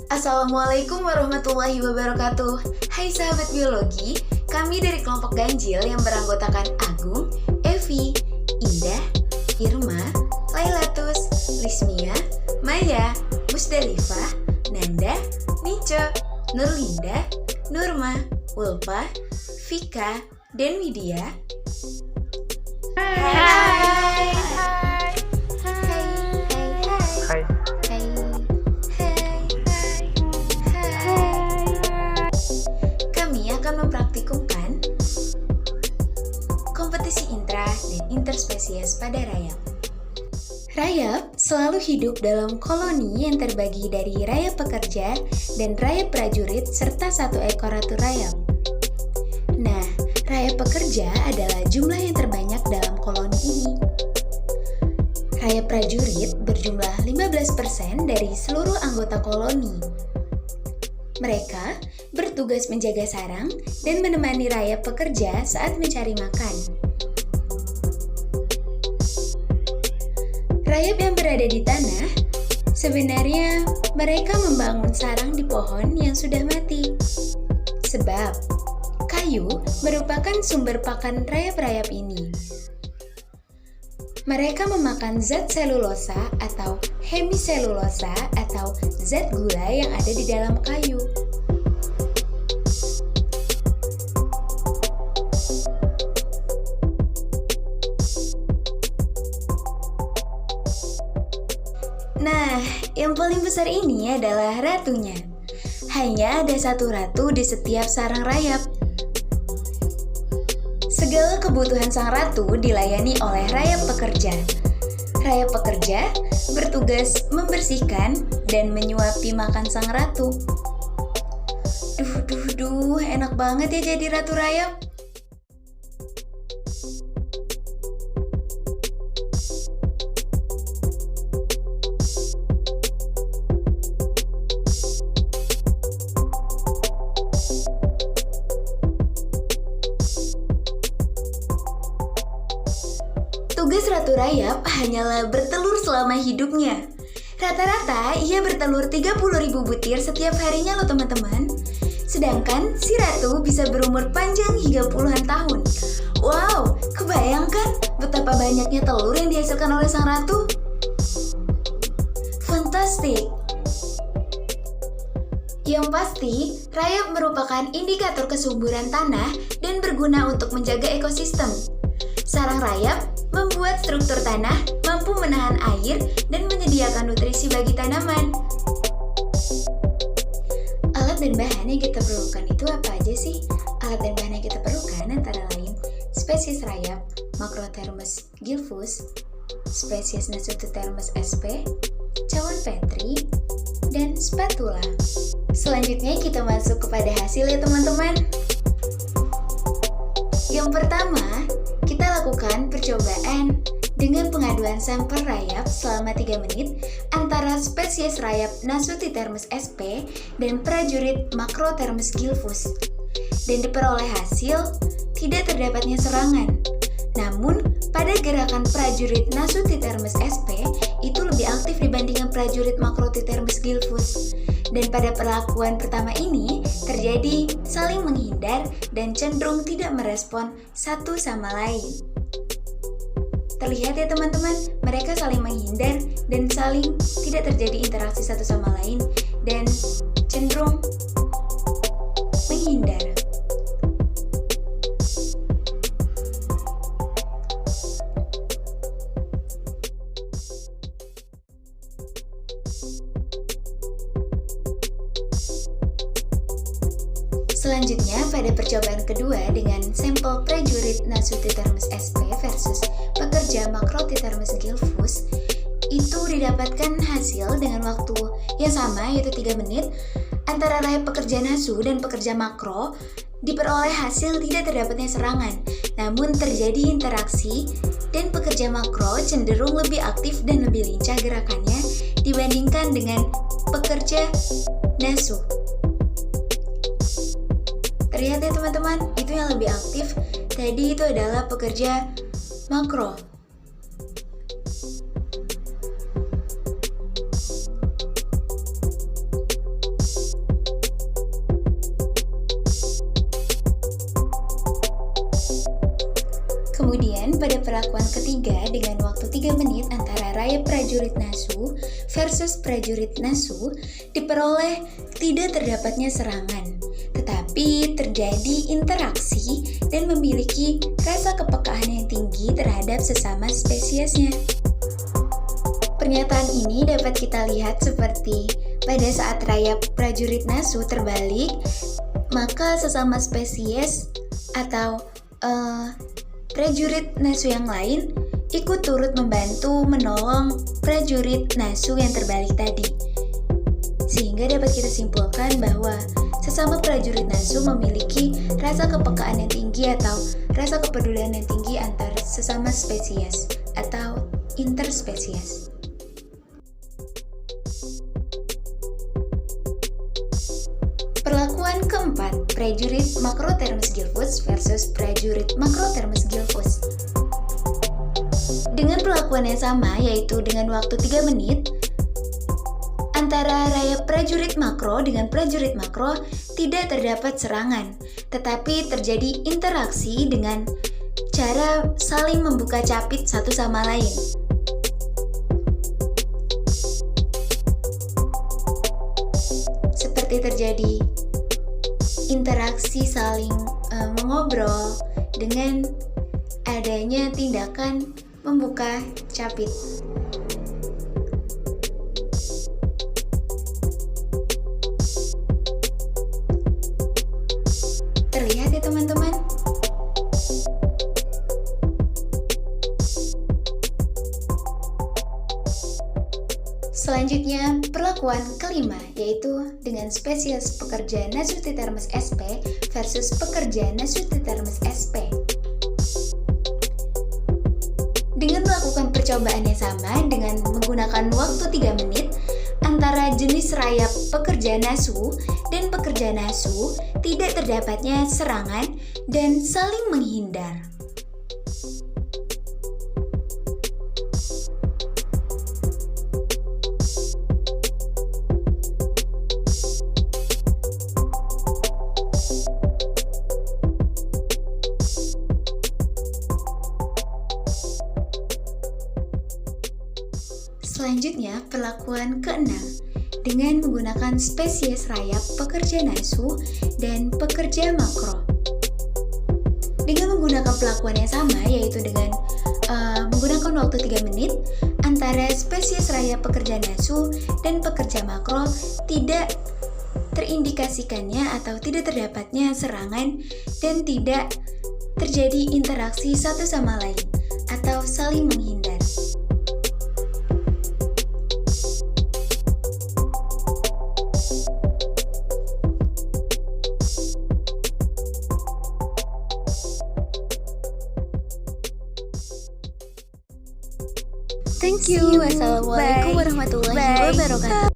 Assalamualaikum warahmatullahi wabarakatuh. Hai sahabat biologi, kami dari kelompok ganjil yang beranggotakan Agung, Evi, Indah, Irma, Lailatus, Lismia, Maya, Musdalifah, Nanda, Nico, Nurlinda, Nurma, Ulfa, Vika, dan Widya. Hai. Kami akan mempraktikumkan kompetisi intra dan interspesies pada rayap. Rayap selalu hidup dalam koloni yang terbagi dari rayap pekerja dan rayap prajurit serta satu ekor ratu rayap. Nah, rayap pekerja adalah jumlah yang terbanyak dalam koloni ini. Rayap prajurit berjumlah 15% dari seluruh anggota koloni. Mereka bertugas menjaga sarang dan menemani rayap pekerja saat mencari makan. Rayap yang berada di tanah, sebenarnya mereka membangun sarang di pohon yang sudah mati. Sebab, kayu merupakan sumber pakan rayap-rayap ini. Mereka memakan zat selulosa atau hemiselulosa atau zat gula yang ada di dalam kayu. Nah, yang paling besar ini adalah ratunya. Hanya ada satu ratu di setiap sarang rayap. Segala kebutuhan sang ratu dilayani oleh rayap pekerja. Rayap pekerja bertugas membersihkan dan menyuapi makan sang ratu. Duh, enak banget ya jadi ratu rayap. Tugas ratu rayap hanyalah bertelur selama hidupnya. Rata-rata ia bertelur 30.000 butir setiap harinya loh teman-teman. Sedangkan si ratu bisa berumur panjang hingga puluhan tahun. Wow, kebayangkan betapa banyaknya telur yang dihasilkan oleh sang ratu? Fantastik! Yang pasti, rayap merupakan indikator kesuburan tanah dan berguna untuk menjaga ekosistem. Sarang rayap membuat struktur tanah mampu menahan air dan menyediakan nutrisi bagi tanaman. Alat dan bahan yang kita perlukan itu apa aja sih? Alat dan bahan yang kita perlukan antara lain spesies rayap Macrothermus gilfus, spesies Nasutithermus sp, cawan petri, dan spatula. Selanjutnya kita masuk kepada hasil ya teman-teman. Yang pertama, kita lakukan percobaan dengan pengaduan sampel rayap selama 3 menit antara spesies rayap Nasutithermus sp dan prajurit Macrothermus gilfus. Dan diperoleh hasil tidak terdapatnya serangan. Namun, pada gerakan prajurit Nasutithermus sp itu lebih aktif dibandingkan prajurit Macrothermus gilfus. Dan pada perlakuan pertama ini terjadi saling menghindar dan cenderung tidak merespon satu sama lain. Terlihat ya teman-teman, mereka saling menghindar dan saling tidak terjadi interaksi satu sama lain dan cenderung menghindar. Selanjutnya, pada percobaan kedua dengan sampel prajurit Nasutithermus sp versus pekerja Macrothermus gilfus, itu didapatkan hasil dengan waktu yang sama yaitu 3 menit antara rayap pekerja Nasu dan pekerja Makro. Diperoleh hasil tidak terdapatnya serangan, namun terjadi interaksi dan pekerja Makro cenderung lebih aktif dan lebih lincah gerakannya dibandingkan dengan pekerja Nasu. Terlihat ya teman-teman, itu yang lebih aktif tadi itu adalah pekerja Makro. perlakuan ketiga dengan waktu 3 menit antara rayap prajurit Nasu versus prajurit Nasu diperoleh tidak terdapatnya serangan, tetapi terjadi interaksi dan memiliki rasa kepekaan yang tinggi terhadap sesama spesiesnya. Pernyataan ini dapat kita lihat seperti pada saat rayap prajurit Nasu terbalik, maka sesama spesies atau prajurit Nasu yang lain ikut turut membantu menolong prajurit Nasu yang terbalik tadi. Sehingga dapat kita simpulkan bahwa sesama prajurit Nasu memiliki rasa kepekaan yang tinggi atau rasa kepedulian yang tinggi antar sesama spesies atau interspesies. Perlakuan keempat, prajurit Macrothermus gilvus versus prajurit Macrothermus gilvus. Dengan perlakuan yang sama, yaitu dengan waktu 3 menit, antara rayap prajurit makro dengan prajurit makro tidak terdapat serangan, tetapi terjadi interaksi dengan cara saling membuka capit satu sama lain. Seperti terjadi interaksi saling mengobrol dengan adanya tindakan membuka capit. Terlihat ya teman-teman? Selanjutnya, perlakuan kelima, yaitu dengan spesies pekerja Nasutithermus sp versus pekerja Nasutithermus sp. Dengan melakukan percobaan yang sama dengan menggunakan waktu 3 menit, antara jenis rayap pekerja Nasu dan pekerja Nasu tidak terdapatnya serangan dan saling menghindar. Selanjutnya, perlakuan keenam dengan menggunakan spesies rayap pekerja Nasu dan pekerja makro. Dengan menggunakan perlakuan yang sama, yaitu dengan menggunakan waktu 3 menit, antara spesies rayap pekerja Nasu dan pekerja makro tidak terindikasikannya atau tidak terdapatnya serangan dan tidak terjadi interaksi satu sama lain atau saling menghindar. Thank you. Wassalamualaikum warahmatullahi wabarakatuh.